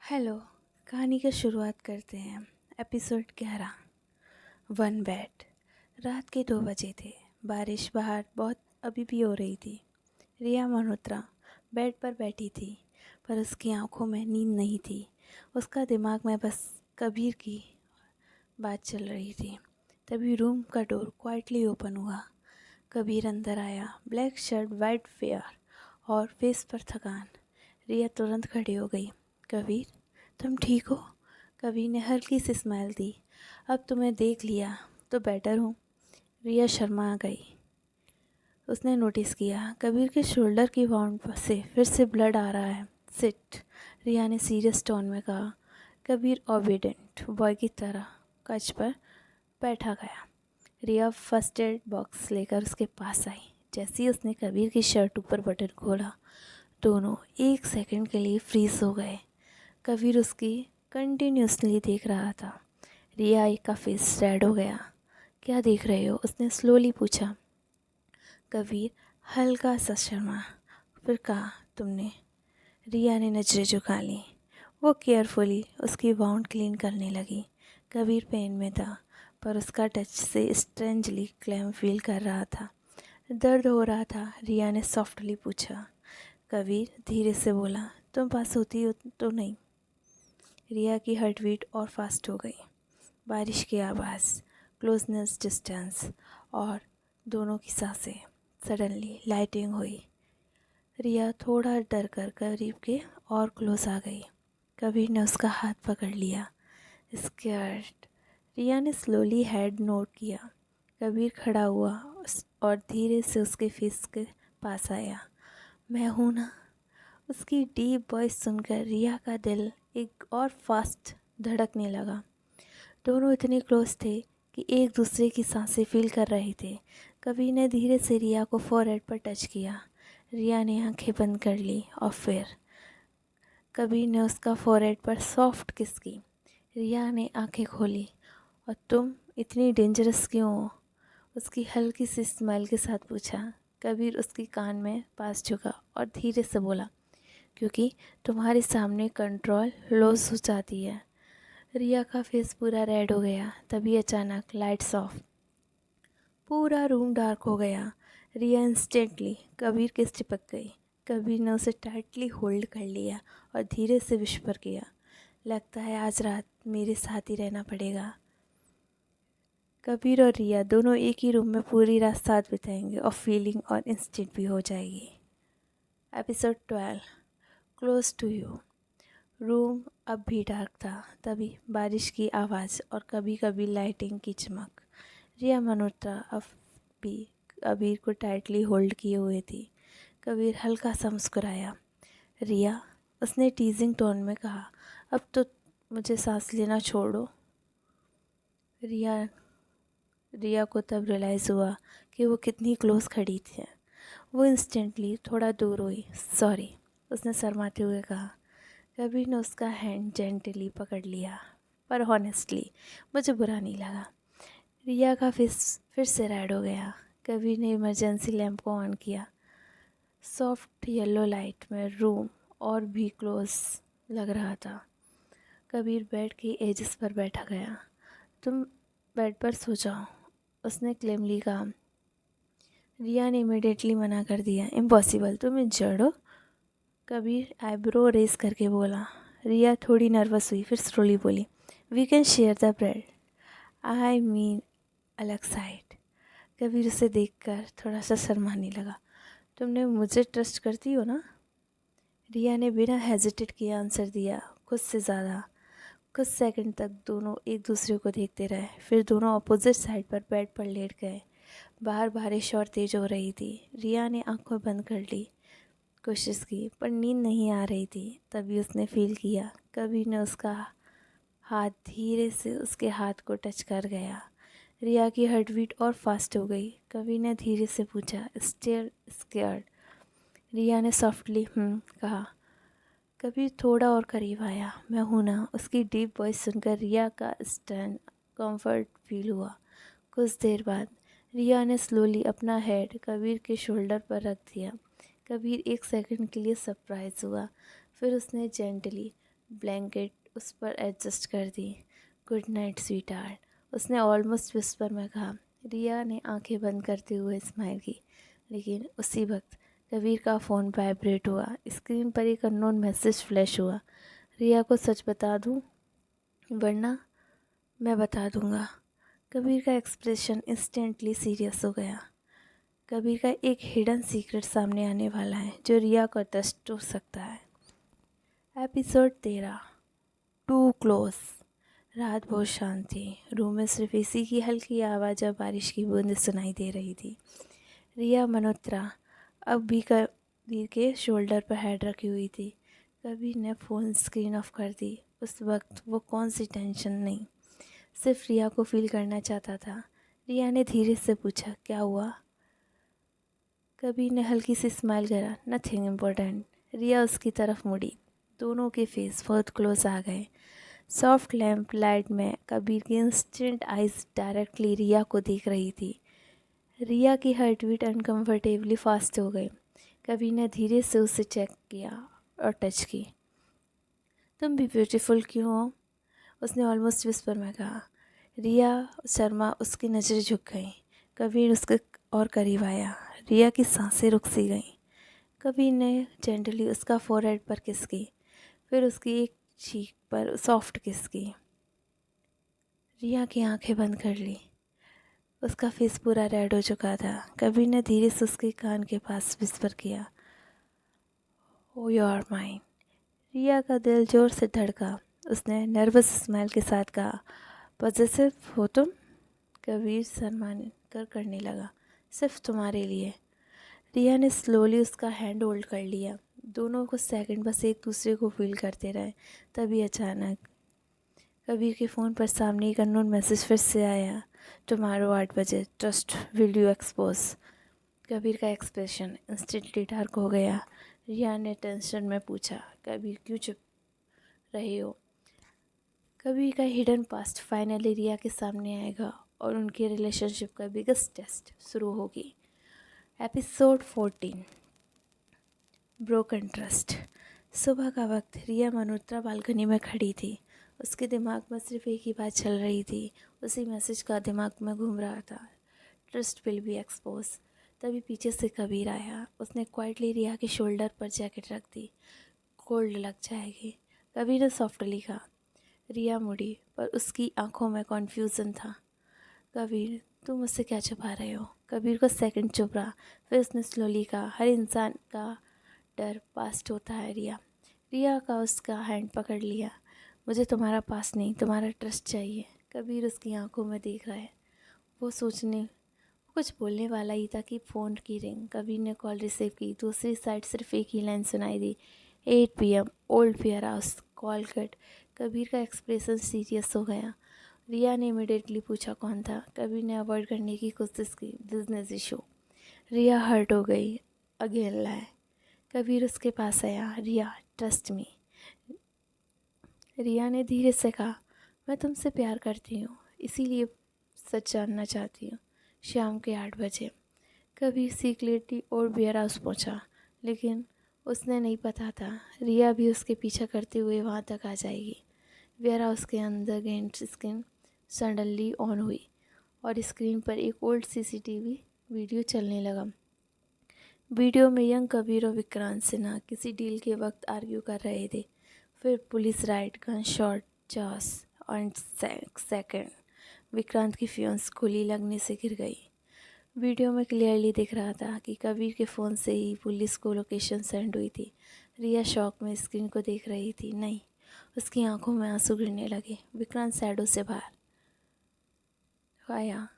Hello. कहानी की शुरुआत करते हैं। एपिसोड 11। One bed. रात के 2 बजे थे। बारिश बाहर बहुत अभी भी हो रही थी। रिया मल्होत्रा बेड पर बैठी थी, पर उसकी आंखों में नींद नहीं थी। उसका दिमाग में बस कबीर की बात चल रही थी। तभी रूम का डोर क्वाइटली ओपन हुआ। कबीर अंदर आया। ब्लैक शर्ट, वाइट फेयर और फेस पर थकान। रिया तुरंत खड़ी हो गई। कबीर, तुम ठीक हो? कबीर ने हल्की सी स्माइल दी। अब तुम्हें देख लिया तो बेटर हूँ। रिया शर्मा गई। उसने नोटिस किया कबीर के शोल्डर की वाउंड से फिर से ब्लड आ रहा है। सिट, रिया ने सीरियस टोन में कहा। कबीर ओबीडेंट बॉय की तरह कच पर बैठा गया। रिया फर्स्ट एड बॉक्स लेकर उसके पास आई। जैसे ही उसने कबीर की शर्ट ऊपर बटन खोला, दोनों 1 सेकंड के लिए फ्रीज हो गए। कबीर उसकी कंटिन्यूसली देख रहा था। रिया का फेस रेड हो गया। क्या देख रहे हो? उसने स्लोली पूछा। कबीर हल्का सा शर्मा, फिर कहा, तुमने? रिया ने नजरें झुका ली। वो केयरफुली उसकी वाउंड क्लीन करने लगी। कबीर पेन में था, पर उसका टच से स्ट्रेंजली क्लेम फील कर रहा था। दर्द हो रहा था। रिया ने सॉफ्टली पूछा। कबीर धीरे से बोला, तुम पास होती हो तो नहीं? रिया की हार्ट बीट और फास्ट हो गई। बारिश की आवाज़, क्लोजनेस, डिस्टेंस और दोनों की सांसें। सडनली लाइटिंग हुई। रिया थोड़ा डर कर करीब के और क्लोज आ गई। कबीर ने उसका हाथ पकड़ लिया। स्कैर्ड, रिया ने स्लोली हेड नोट किया। कबीर खड़ा हुआ और धीरे से उसके फेस के पास आया। मैं हूँ ना? उसकी डीप वॉइस सुनकर रिया का दिल एक और फास्ट धड़कने लगा। दोनों इतने क्लोज थे कि एक दूसरे की सांसें फील कर रहे थे। कबीर ने धीरे से रिया को फोरहेड पर टच किया। रिया ने आंखें बंद कर ली और फिर कबीर ने उसका फोरहेड पर सॉफ्ट किस की। रिया ने आंखें खोली। और तुम इतनी डेंजरस क्यों हो? उसकी हल्की सी स्माइल के साथ पूछा। कबीर उसकी कान में पास झुका और धीरे से बोला, क्योंकि तुम्हारे सामने कंट्रोल लॉस हो जाती है। रिया का फेस पूरा रेड हो गया। तभी अचानक लाइट्स ऑफ। पूरा रूम डार्क हो गया। रिया इंस्टेंटली कबीर के चिपक गई। कबीर ने उसे टाइटली होल्ड कर लिया और धीरे से विस्पर किया, लगता है आज रात मेरे साथ ही रहना पड़ेगा। कबीर और रिया दोनों एक ही रूम में पूरी रात साथ बिताएंगे और फीलिंग और इंस्टेंट भी हो जाएगी। Episode 12, close to you. Room अब भी डार्क था। तभी बारिश की आवाज़ और कभी कभी लाइटिंग की चमक। रिया मल्होत्रा अब भी कबीर को टाइटली होल्ड किए हुए थी। कबीर हल्का सा मुस्कुराया। रिया, उसने टीजिंग टोन में कहा, अब तो मुझे सांस लेना छोड़ो। रिया को तब रियलाइज़ हुआ कि वो कितनी क्लोज खड़ी थी। वो इंस्टेंटली थोड़ा दूर हुई। सॉरी, उसने शर्माते हुए कहा। कबीर ने उसका हैंड जेंटली पकड़ लिया, पर हॉनेस्टली मुझे बुरा नहीं लगा। रिया का फेस फिर से रेड हो गया। कबीर ने इमरजेंसी लैंप को ऑन किया। सॉफ्ट येलो लाइट में रूम और भी क्लोज लग रहा था। कबीर बेड की एजेस पर बैठा गया। तुम बेड पर सो जाओ, उसने क्लेमली कहा। रिया ने इमिडिएटली मना कर दिया। इम्पॉसिबल, तुम इंजर्ड हो। कबीर आईब्रो रेस करके बोला। रिया थोड़ी नर्वस हुई, फिर स्लोली बोली, we can share the bread, I mean अलग साइड। कबीर उसे देखकर थोड़ा सा शर्माने लगा। तुमने मुझे ट्रस्ट करती हो ना? रिया ने बिना हेजिटेट किए आंसर दिया, खुद से ज़्यादा। कुछ सेकंड तक दोनों एक दूसरे को देखते रहे। फिर दोनों अपोजिट साइड पर बेड पर लेट गए। बाहर बारिश और तेज हो रही थी। रिया ने आंखें बंद कर ली कोशिश की, पर नींद नहीं आ रही थी। तभी उसने फील किया कबीर ने उसका हाथ धीरे से उसके हाथ को टच कर गया। रिया की हार्ट बीट और फास्ट हो गई। कबीर ने धीरे से पूछा, स्टिल स्केयर्ड? रिया ने सॉफ्टली कहा। कबीर थोड़ा और करीब आया। मैं हूं ना? उसकी डीप वॉइस सुनकर रिया का स्टैंड कंफर्ट फील हुआ। कुछ देर बाद रिया ने स्लोली अपना हेड कबीर के शोल्डर पर रख दिया। कबीर 1 सेकंड के लिए सरप्राइज हुआ। फिर उसने जेंटली ब्लैंकेट उस पर एडजस्ट कर दी। गुड नाइट स्वीट हार्ट, उसने ऑलमोस्ट विस्पर में कहा। रिया ने आंखें बंद करते हुए स्माइल की, लेकिन उसी वक्त कबीर का फ़ोन वाइब्रेट हुआ। स्क्रीन पर एक अननोन मैसेज फ्लैश हुआ। रिया को सच बता दूं, वरना मैं बता दूंगा। कबीर का एक्सप्रेशन इंस्टेंटली सीरियस हो गया। कबीर का एक हिडन सीक्रेट सामने आने वाला है जो रिया का ट्रस्ट तोड़ सकता है। Episode 13, too close. रात बहुत शांत थी। रूम में सिर्फ एसी की हल्की आवाज़ और बारिश की बूंद सुनाई दे रही थी। रिया मल्होत्रा अब भी कबीर के शोल्डर पर हेड रखी हुई थी। कबीर ने फ़ोन स्क्रीन ऑफ कर दी। उस वक्त वो कौन सी टेंशन नहीं, सिर्फ रिया को फील करना चाहता था। रिया ने धीरे से पूछा, क्या हुआ? कबीर ने हल्की सी स्माइल करा, नथिंग इम्पोर्टेंट। रिया उसकी तरफ मुड़ी। दोनों के फेस बहुत क्लोज आ गए। सॉफ्ट लैम्प लाइट में कबीर की इंस्टेंट आइज डायरेक्टली रिया को देख रही थी। रिया की हार्ट बीट अनकम्फर्टेबली फास्ट हो गई। कबीर ने धीरे से उसे चेक किया और टच की। तुम भी ब्यूटीफुल क्यों हो? उसने ऑलमोस्ट विस्पर में कहा। रिया शर्मा उसकी नज़रें झुक गईं। कबीर उसके और करीब आया। रिया की सांसें रुक सी गईं। कबीर ने जेंटली उसका फोरहेड पर किस की, फिर उसकी एक चीक पर सॉफ्ट किस की। रिया की आंखें बंद कर ली। उसका फेस पूरा रेड हो चुका था। कबीर ने धीरे से उसके कान के पास विस्पर किया, ओ यू आर माइन। रिया का दिल जोर से धड़का। उसने नर्वस स्माइल के साथ कहा, पॉजेसिव हो तुम? कबीर शर्मान कर करने लगा, सिर्फ तुम्हारे लिए। रिया ने स्लोली उसका हैंड होल्ड कर लिया। दोनों को सेकंड बस एक दूसरे को फील करते रहे। तभी अचानक कबीर के फ़ोन पर सामने एक अननोन मैसेज फिर से आया, टुमारो 8 बजे, trust will you expose. Kabir का एक्सप्रेशन इंस्टेंटली डार्क हो गया। रिया ने टेंशन में पूछा, कबीर क्यों चुप रहे हो? कबीर का हिडन पास्ट फाइनली रिया के सामने आएगा और उनके रिलेशनशिप का बिगेस्ट टेस्ट शुरू होगी। Episode 14, broken trust. सुबह का वक्त। रिया मल्होत्रा बालकनी में खड़ी थी। उसके दिमाग में सिर्फ एक ही बात चल रही थी। उसी मैसेज का दिमाग में घूम रहा था, ट्रस्ट विल बी एक्सपोज। तभी पीछे से कबीर आया। उसने क्वाइटली रिया के शोल्डर पर जैकेट रख दी, कोल्ड लग जाएगी। कबीर ने सॉफ्टली कहा। रिया मुड़ी, पर उसकी आंखों में कॉन्फ्यूज़न था। कबीर, तुम मुझसे क्या छुपा रहे हो? कबीर को सेकंड चुप रहा, फिर उसने स्लोली कहा, हर इंसान का डर पास्ट होता है रिया। रिया का उसका हैंड पकड़ लिया। मुझे तुम्हारा पास नहीं, तुम्हारा ट्रस्ट चाहिए। कबीर उसकी आंखों में देख रहा है। वो कुछ बोलने वाला ही था कि फ़ोन की रिंग। कबीर ने कॉल रिसीव की। दूसरी साइड सिर्फ एक ही लाइन सुनाई दी, 8 PM, old fair house, call cut. Kabir का एक्सप्रेशन सीरियस हो गया। रिया ने इमिडिएटली पूछा कौन था। कबीर ने अवॉइड करने की कोशिश की, बिजनेस इशू। रिया हर्ट हो गई। अगेन लाए। कबीर उसके पास आया। रिया, ट्रस्ट मी। रिया ने धीरे से कहा, मैं तुमसे प्यार करती हूँ, इसीलिए सच जानना चाहती हूँ। शाम के 8 बजे। कबीर सीक्रेटली और वेयर हाउस पहुँचा, लेकिन उसने नहीं पता था रिया भी उसके पीछा करते हुए वहाँ तक आ जाएगी। वेयर हाउस के अंदर ग्रीन स्क्रीन सडनली ऑन हुई और स्क्रीन पर एक ओल्ड CCTV वीडियो चलने लगा। वीडियो में यंग कबीर और विक्रांत सिन्हा किसी डील के वक्त आर्ग्यू कर रहे थे। फिर पुलिस राइड, गन शॉट, जॉस और सेकंड विक्रांत की फ्यूंस गोली लगने से गिर गई। वीडियो में क्लियरली दिख रहा था कि कबीर के फ़ोन से ही पुलिस को लोकेशन सेंड हुई थी। रिया शॉक में स्क्रीन को देख रही थी। नहीं, उसकी आंखों में आंसू गिरने लगे। विक्रांत शैडो से बाहर आया।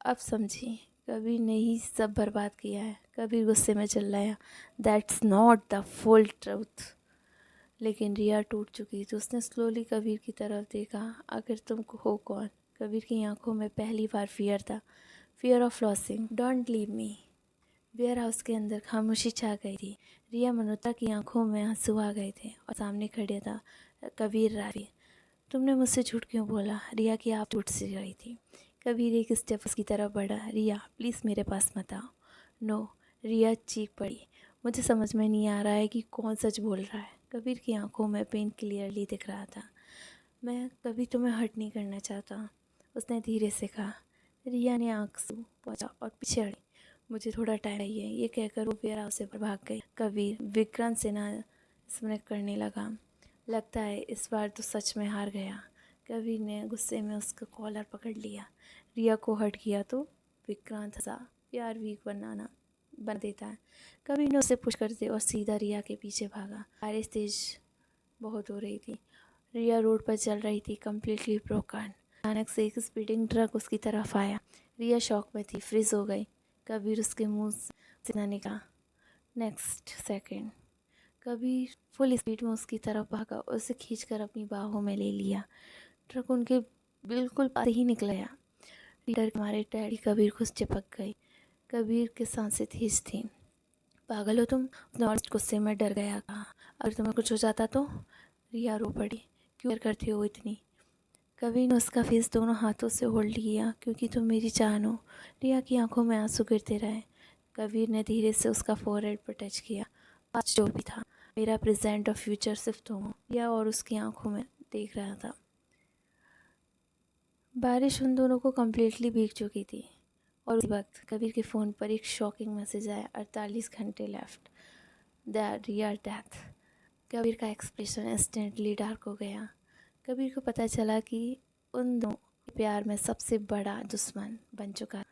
अब समझी, कबीर ने ही सब बर्बाद किया है। कबीर गुस्से में चिल्लाया, that's not the full truth. लेकिन रिया टूट चुकी थी। उसने स्लोली कबीर की तरफ देखा। आखिर तुम हो कौन? कबीर की आंखों में पहली बार फियर था, fear of losing. Don't leave me. Warehouse के अंदर खामोशी छा गई थी। रिया मल्होत्रा की आंखों में आंसू आ गए थे और सामने खड़े था कबीर रावी। तुमने मुझसे झूठ क्यों बोला? रिया की आप टूट सी रही थी। कबीर एक स्टेप उसकी तरफ बढ़ा। रिया, प्लीज़ मेरे पास मत आओ। नो। रिया चीख पड़ी। मुझे समझ में नहीं आ रहा है कि कौन सच बोल रहा है। कबीर की आंखों में पेन क्लियरली दिख रहा था। मैं कभी तुम्हें हर्ट नहीं करना चाहता, उसने धीरे से कहा। रिया ने आंख से पहुँचा और पीछे हटी। मुझे थोड़ा टाइम चाहिए, ये कहकर वो वेयर हाउस से भाग गई। कबीर विक्रांत से ना स्मरण करने लगा। लगता है इस बार तो सच में हार गया। कबीर ने गुस्से में उसका कॉलर पकड़ लिया। रिया को हर्ट किया तो विक्रांत हंसा। प्यार वीक बनाना बन देता है। कबीर ने उसे पुश कर दिया और सीधा रिया के पीछे भागा। बारिश तेज बहुत हो रही थी। रिया रोड पर चल रही थी, कम्प्लीटली ब्रोकन। अचानक से एक स्पीडिंग ट्रक उसकी तरफ आया। रिया शॉक में थी, फ्रीज हो गई। कबीर उसके मुंह से ना निकला। Next second Kabir full speed में उसकी तरफ भागा और उसे खींचकर अपनी बाहों में ले लिया। ट्रक उनके बिल्कुल पास ही निकला। डर के मारे डैडी कबीर को चिपक गई। कबीर की सांसें तेज थीं। पागल हो तुम, उसने और गुस्से में डर गया कहा। अगर तुम्हें कुछ हो जाता तो? रिया रो पड़ी। क्यों करती हो इतनी? कबीर ने उसका फेस दोनों हाथों से होल्ड किया। क्योंकि तुम मेरी जान हो। रिया की आंखों में आंसू गिरते रहे। कबीर ने धीरे से उसका फोरहेड पर टच किया। आज जो भी था, मेरा प्रेजेंट और फ्यूचर सिर्फ तुम हो। रिया और उसकी आंखों में देख रहा था। बारिश उन दोनों को कम्प्लीटली भीग चुकी थी और उसी वक्त कबीर के फ़ोन पर एक शॉकिंग मैसेज आया। 48 घंटे left, the real death. Kabir का एक्सप्रेशन इंस्टेंटली डार्क हो गया। कबीर को पता चला कि उन दोनों प्यार में सबसे बड़ा दुश्मन बन चुका